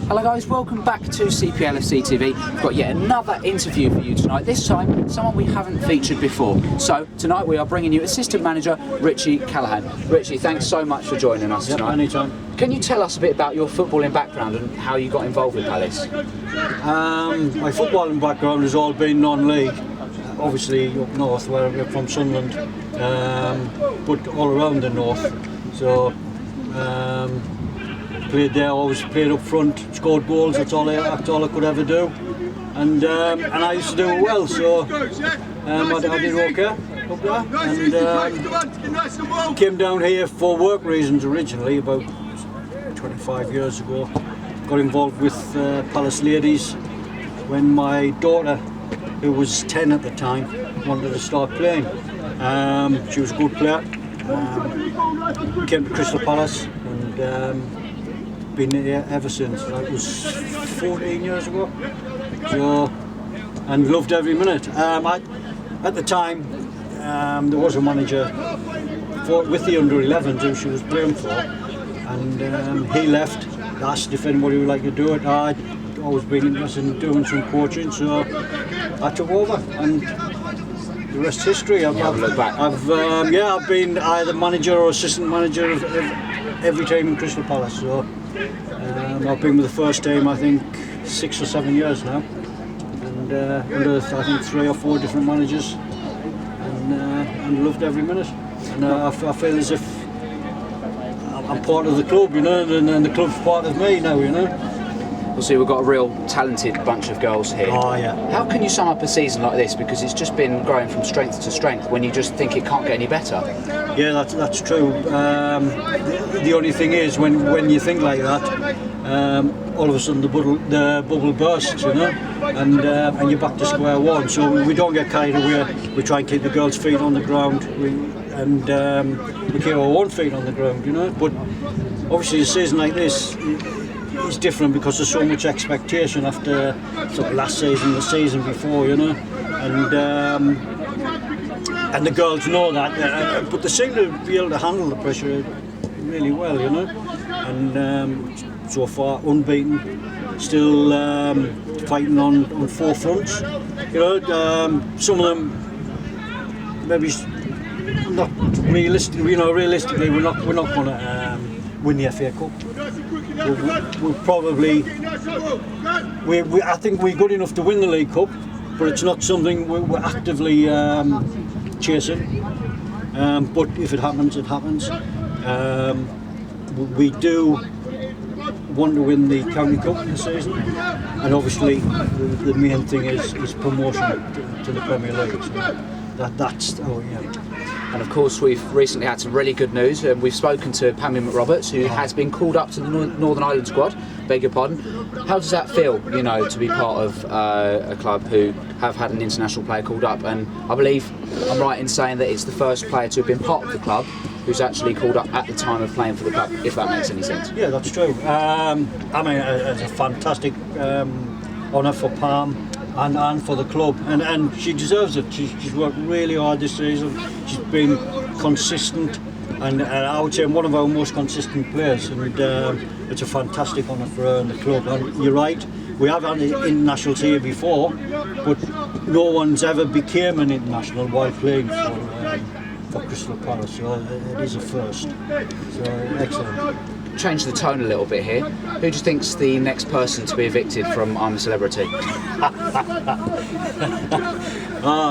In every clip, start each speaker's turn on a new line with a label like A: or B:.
A: Hello guys, welcome back to CPLFC TV. We've got yet another interview for you tonight. This time, someone we haven't featured before. So, tonight we are bringing you Assistant Manager Ritchie Callaghan. Ritchie, thanks so much for joining us tonight.
B: Anytime.
A: Can you tell us a bit about your footballing background and how you got involved with Palace?
B: My footballing background has all been non-league. Obviously up north, where I'm from, Sunderland, but all around the north. So, played there, always played up front, scored goals, that's all I could ever do. And I used to do it well, so I did okay up there. And came down here for work reasons originally, about 25 years ago. Got involved with Palace Ladies when my daughter, who was 10 at the time, wanted to start playing. She was a good player. Came to Crystal Palace and been here ever since. That was 14 years ago. So, and loved every minute. At the time, there was a manager with the under-11s who she was playing for, and he left. Asked if anybody would like to do it. I'd always been interested in doing some coaching, so I took over, and the rest is history. I've been either manager or assistant manager of every team in Crystal Palace. So I've been with the first team, I think, 6 or 7 years now, and under I think 3 or 4 different managers, and loved every minute. And I feel as if I'm part of the club, you know, and the club's part of me now, you know.
A: Well, see, we've got a real talented bunch of girls here.
B: Oh, yeah.
A: How can you sum up a season like this? Because it's just been growing from strength to strength when you just think it can't get any better.
B: Yeah, that's true. The only thing is, when you think like that, all of a sudden the bubble bursts, you know, and you're back to square one. So we don't get carried away. We try and keep the girls' feet on the ground, we keep our own feet on the ground, you know. But obviously, a season like this is different because there's so much expectation after sort of last season, the season before, you know, and the girls know that, but they seem to be able to handle the pressure really well, you know, and so far unbeaten, still fighting on 4 fronts, you know. Some of them maybe not realistically, you know, realistically we're not going to win the FA Cup. We'll probably, I think we're good enough to win the League Cup, but it's not something we're actively chasing. But if it happens, it happens. We do want to win the County Cup this season, and obviously the main thing is promotion to the Premier League. So that's our aim.
A: And of course, we've recently had some really good news. We've spoken to Pammy McRoberts, who has been called up to the Northern Ireland squad. Beg your pardon. How does that feel, you know, to be part of a club who have had an international player called up? And I believe I'm right in saying that it's the first player to have been part of the club who's actually called up at the time of playing for the club, if that makes any sense.
B: Yeah, that's true. I mean, it's a fantastic honour for Pam. And for the club, and she deserves it. She's worked really hard this season. She's been consistent, and I would say one of our most consistent players. And it's a fantastic honour for her and the club. And you're right, we have had internationals here before, but no one's ever became an international while playing for Crystal Palace. So it is a first. So excellent.
A: Change the tone a little bit here. Who do you think's the next person to be evicted from I'm a Celebrity?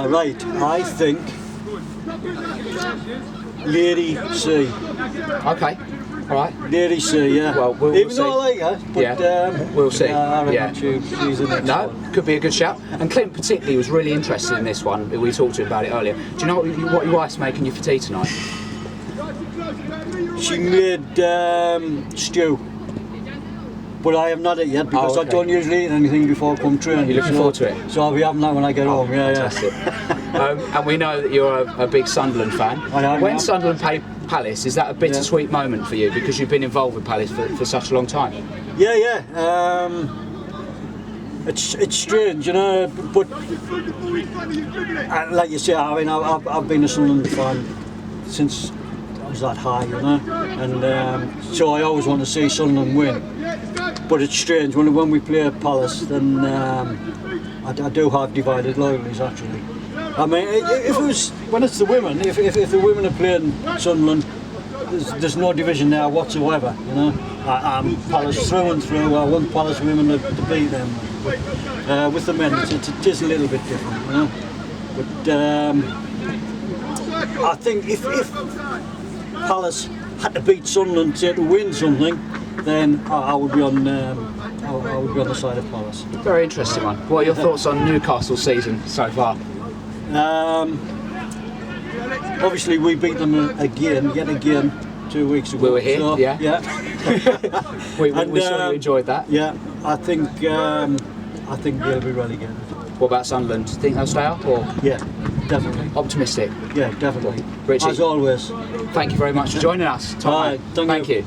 B: Right. I think Lady C.
A: Okay. All right.
B: Lady C. Yeah.
A: Well, we'll
B: even
A: see.
B: though I like her, but
A: yeah. We'll see.
B: I reckon
A: Yeah.
B: she's the next
A: No,
B: one.
A: could be a good shout. And Clint particularly was really interested in this one. We talked to him about it earlier. Do you know what your wife's making you for tea tonight?
B: She made stew, but I haven't had it yet because I don't usually eat anything before I come training.
A: You're looking forward to it?
B: So I'll be having that when I get home. Yeah,
A: fantastic. And we know that you're a big Sunderland fan.
B: I am.
A: When Sunderland played Palace, is that a bittersweet moment for you because you've been involved with Palace for such a long time?
B: Yeah. It's strange, you know, but like you say, I mean, I've been a Sunderland fan since I was that high, you know, and so I always want to see Sunderland win. but it's strange when we play at Palace. Then I do have divided loyalties actually. I mean, if it was when it's the women, if the women are playing Sunderland, there's no division there whatsoever. You know, I'm Palace through and through. I want Palace women to beat them. But, with the men, it is a little bit different. You know, but I think if Palace had to beat Sunderland to win something, then I would be on. I would be on the side of Palace.
A: Very interesting one. What are your thoughts on Newcastle's season so far?
B: Obviously, we beat them yet again, 2 weeks ago.
A: We were here,
B: so,
A: yeah. we
B: And,
A: saw you enjoyed that.
B: Yeah, I think they'll be relegated.
A: What about Sunderland? Do you think they'll stay up or?
B: Yeah, definitely.
A: Optimistic?
B: Yeah, definitely.
A: Ritchie,
B: As always.
A: thank you very much for joining us. Top
B: All
A: man.
B: right, thank
A: Thank
B: you.
A: you.